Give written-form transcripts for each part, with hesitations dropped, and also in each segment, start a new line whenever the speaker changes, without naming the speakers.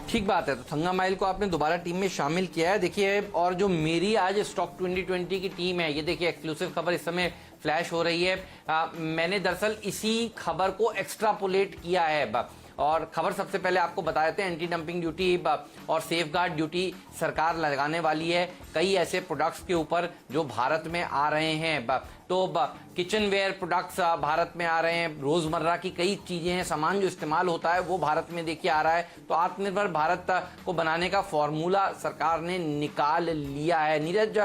ठीक बात है। तो थंगामाइल को आपने दोबारा टीम में शामिल किया है। देखिए, और जो मेरी आज स्टॉक 2020 की टीम है, ये देखिए एक्सक्लूसिव खबर इस समय फ्लैश हो रही है। मैंने दरअसल इसी खबर को एक्स्ट्रापोलेट किया है और खबर सबसे पहले आपको बता देते हैं। एंटी डंपिंग ड्यूटी और सेफ गार्ड ड्यूटी सरकार लगाने वाली है कई ऐसे प्रोडक्ट्स के ऊपर जो भारत में आ रहे हैं। तो किचन वेयर प्रोडक्ट्स भारत में आ रहे हैं, रोजमर्रा की कई चीजें हैं, सामान जो इस्तेमाल होता है वो भारत में देखिए आ रहा है। तो आत्मनिर्भर भारत को बनाने का फॉर्मूला सरकार ने निकाल लिया है। नीरज,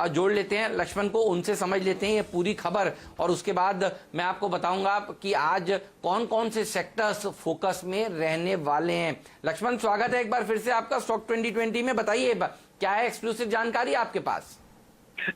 जोड़ लेते हैं लक्ष्मण को, उनसे समझ लेते हैं ये पूरी खबर और उसके बाद मैं आपको बताऊंगा कि आज कौन कौन से सेक्टर्स फोकस में रहने वाले हैं। लक्ष्मण, स्वागत है एक बार फिर से आपका स्टॉक 2020 में। बताइए क्या है एक्सक्लूसिव जानकारी आपके पास?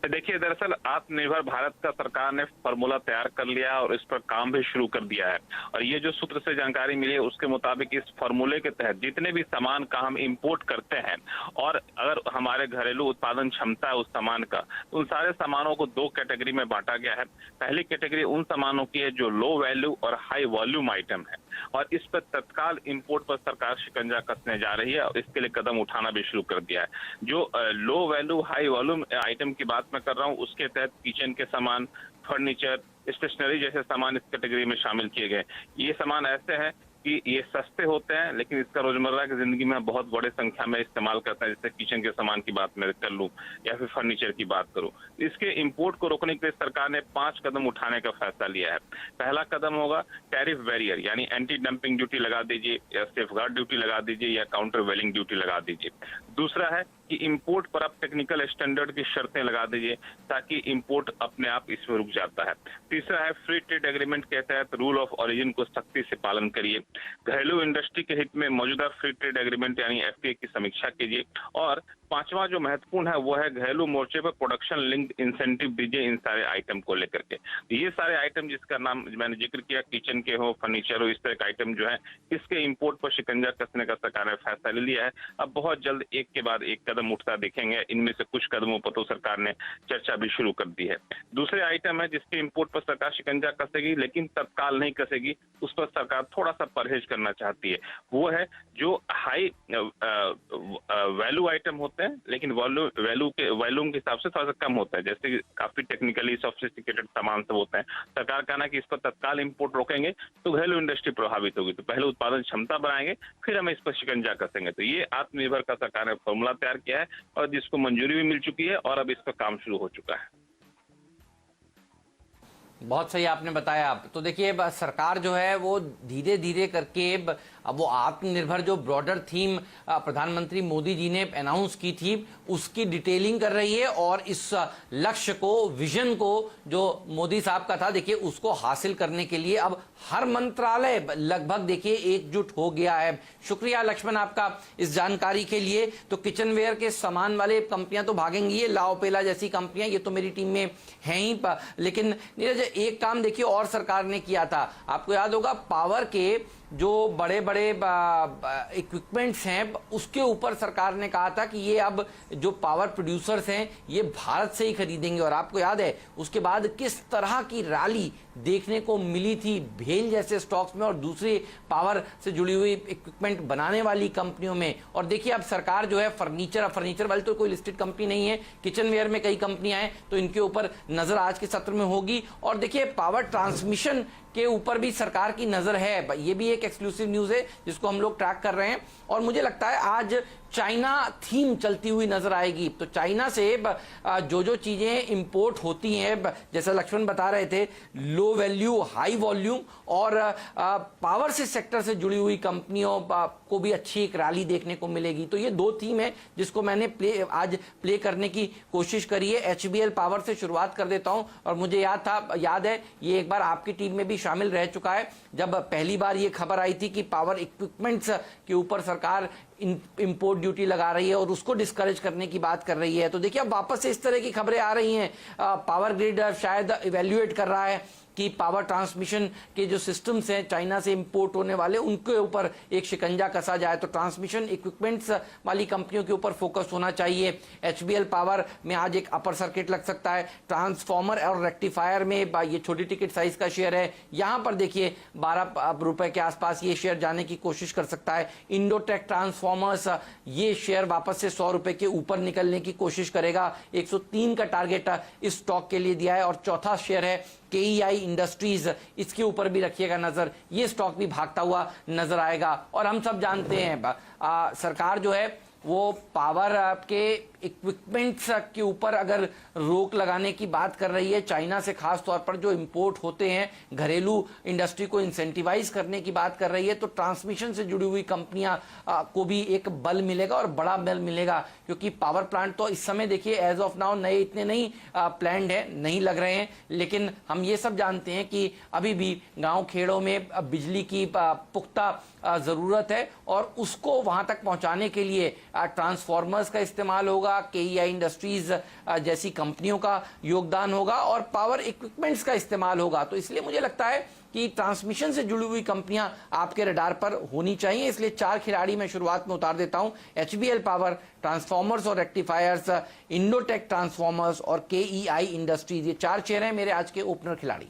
देखिए, दरअसल आत्मनिर्भर भारत का सरकार ने फॉर्मूला तैयार कर लिया और इस पर काम भी शुरू कर दिया है। और ये जो सूत्र से जानकारी मिली है उसके मुताबिक इस फॉर्मूले के तहत जितने भी सामान का हम इंपोर्ट करते हैं और अगर हमारे घरेलू उत्पादन क्षमता है उस सामान का, तो उन सारे सामानों को दो कैटेगरी में बांटा गया है। पहली कैटेगरी उन सामानों की है जो लो वैल्यू और हाई वॉल्यूम आइटम है और इस पर तत्काल इंपोर्ट पर सरकार शिकंजा कसने जा रही है और इसके लिए कदम उठाना भी शुरू कर दिया है। जो low value high volume item की बात मैं कर रहा हूं उसके तहत किचन के सामान, फर्नीचर, स्टेशनरी जैसे सामान इस कैटेगरी में शामिल किए गए। ये सामान ऐसे हैं कि ये सस्ते होते हैं लेकिन इसका रोजमर्रा की जिंदगी में बहुत बड़े संख्या में इस्तेमाल करते हैं। जैसे किचन के सामान की बात मैं कर लूं या फिर फर्नीचर की बात करूं, इसके इंपोर्ट को रोकने के लिए सरकार ने 5 कदम उठाने का फैसला लिया है। पहला कदम होगा टैरिफ बैरियर, यानी एंटी डंपिंग ड्यूटी लगा दीजिए या सेफ गार्ड ड्यूटी लगा दीजिए या काउंटर वेलिंग ड्यूटी लगा दीजिए। दूसरा है कि इंपोर्ट पर आप टेक्निकल स्टैंडर्ड की शर्तें लगा दीजिए ताकि इंपोर्ट अपने आप इसमें रुक जाता है। तीसरा है फ्री ट्रेड एग्रीमेंट के तहत रूल ऑफ ओरिजिन को सख्ती से पालन करिए। घरेलू इंडस्ट्री के हित में मौजूदा फ्री ट्रेड एग्रीमेंट यानी एफटीए की समीक्षा कीजिए। और पांचवा जो महत्वपूर्ण है वो है घरेलू मोर्चे पर प्रोडक्शन लिंक्ड इंसेंटिव दीजिए इन सारे आइटम को लेकर के। ये सारे आइटम जिसका नाम मैंने जिक्र किया, किचन के हो, फर्नीचर हो, इस तरह के आइटम जो है इसके इंपोर्ट पर शिकंजा कसने का सरकार ने फैसला ले लिया है। अब बहुत जल्द एक के बाद एक कदम उठता दिखेंगे। इनमें से कुछ कदमों पर तो सरकार ने चर्चा भी शुरू कर दी है। दूसरे आइटम है जिसके इंपोर्ट पर सरकार शिकंजा कसेगी लेकिन तत्काल नहीं कसेगी, उस पर सरकार थोड़ा सा परहेज करना चाहती है। वो है जो हाई वैल्यू आइटम होते हैं लेकिन वैल्यूम के हिसाब से थोड़ा सा कम होता है, जैसे काफी टेक्निकली सोफिस्टिकेटेड सामान सब होते हैं। सरकार कहना है कि इस पर तत्काल इंपोर्ट रोकेंगे तो घरेलू इंडस्ट्री प्रभावित होगी, तो पहले उत्पादन क्षमता बढ़ाएंगे फिर हम इस पर शिकंजा कसेंगे। तो ये आत्मनिर्भर का सरकार ने फॉर्मूला तैयार किया है और जिसको मंजूरी भी मिल चुकी है और अब इस पर काम शुरू हो चुका है।
बहुत सही आपने बताया। तो देखिए, सरकार जो है वो धीरे धीरे करके अब वो आत्मनिर्भर जो ब्रॉडर थीम प्रधानमंत्री मोदी जी ने अनाउंस की थी उसकी डिटेलिंग कर रही है और इस लक्ष्य को, विजन को जो मोदी साहब का था, देखिए उसको हासिल करने के लिए अब हर मंत्रालय लगभग देखिए एकजुट हो गया है। शुक्रिया लक्ष्मण आपका इस जानकारी के लिए। तो किचन वेयर के सामान वाले कंपनियां तो भागेंगी, लाओपेला जैसी कंपनियां ये तो मेरी टीम में हैं ही। लेकिन नीरज, एक काम देखिए और सरकार ने किया था, आपको याद होगा, पावर के जो बड़े बड़े इक्विपमेंट्स हैं उसके ऊपर सरकार ने कहा था कि ये अब जो पावर प्रोड्यूसर्स हैं ये भारत से ही खरीदेंगे। और आपको याद है उसके बाद किस तरह की रैली देखने को मिली थी भेल जैसे स्टॉक्स में और दूसरे पावर से जुड़ी हुई इक्विपमेंट बनाने वाली कंपनियों में। और देखिए अब सरकार जो है फर्नीचर वाली तो कोई लिस्टेड कंपनी नहीं है, किचन वेयर में कई कंपनियां हैं, तो इनके ऊपर नजर आज के सत्र में होगी। और देखिए पावर ट्रांसमिशन के ऊपर भी सरकार की नजर है। ये भी एक एक्सक्लूसिव न्यूज है जिसको हम लोग ट्रैक कर रहे हैं और मुझे लगता है आज चाइना थीम चलती हुई नजर आएगी। तो चाइना से जो जो चीजें इंपोर्ट होती हैं, जैसा लक्ष्मण बता रहे थे, लो वैल्यू हाई वॉल्यूम और पावर से सेक्टर से जुड़ी हुई कंपनियों को भी अच्छी एक रैली देखने को मिलेगी। तो ये दो थीम है जिसको मैंने आज प्ले करने की कोशिश करी है। एचबीएल पावर से शुरुआत कर देता हूं और मुझे याद है ये एक बार आपकी टीम में भी शामिल रह चुका है जब पहली बार ये खबर आई थी कि पावर इक्विपमेंट्स के ऊपर सरकार इंपोर्ट ड्यूटी लगा रही है और उसको डिस्करेज करने की बात कर रही है। तो देखिए अब वापस से इस तरह की खबरें आ रही हैं। पावर ग्रिड शायद इवैल्यूएट कर रहा है कि पावर ट्रांसमिशन के जो सिस्टम्स हैं चाइना से इंपोर्ट होने वाले, उनके ऊपर एक शिकंजा कसा जाए। तो ट्रांसमिशन इक्विपमेंट्स वाली कंपनियों के ऊपर फोकस होना चाहिए। HBL पावर में आज एक अपर सर्किट लग सकता है। ट्रांसफॉर्मर और रेक्टिफायर में ये छोटी टिकट साइज का शेयर है, यहां पर देखिए 12 रुपए के आसपास ये शेयर जाने की कोशिश कर सकता है। इंडोटेक ट्रांसफॉर्मर्स, ये शेयर वापस से 100 रुपए के ऊपर निकलने की कोशिश करेगा। 103 का टारगेट इस स्टॉक के लिए दिया है। और चौथा शेयर है KEI इंडस्ट्रीज, इसके ऊपर भी रखिएगा नजर, ये स्टॉक भी भागता हुआ नजर आएगा। और हम सब जानते हैं सरकार जो है वो पावर के इक्विपमेंट्स के ऊपर अगर रोक लगाने की बात कर रही है, चाइना से खास तौर पर जो इंपोर्ट होते हैं, घरेलू इंडस्ट्री को इंसेंटिवाइज करने की बात कर रही है, तो ट्रांसमिशन से जुड़ी हुई कंपनियां को भी एक बल मिलेगा और बड़ा बल मिलेगा। क्योंकि पावर प्लांट तो इस समय देखिए एज ऑफ नाउ नए इतने नहीं प्लान्ड है, नहीं लग रहे हैं, लेकिन हम ये सब जानते हैं कि अभी भी गांव खेड़ों में बिजली की पुख्ता जरूरत है और उसको वहां तक पहुंचाने के लिए ट्रांसफॉर्मर्स का इस्तेमाल होगा, KEI इंडस्ट्रीज जैसी कंपनियों का योगदान होगा और पावर इक्विपमेंट्स का इस्तेमाल होगा। तो इसलिए मुझे लगता है कि ट्रांसमिशन से जुड़ी हुई कंपनियां आपके रडार पर होनी चाहिए। इसलिए 4 खिलाड़ी मैं शुरुआत में उतार देता हूं, HBL पावर, ट्रांसफॉर्मर्स और रेक्टिफायर्स, इंडोटेक ट्रांसफॉर्मर्स और KEI इंडस्ट्रीज। ये 4 शेयर हैं मेरे आज के ओपनर खिलाड़ी।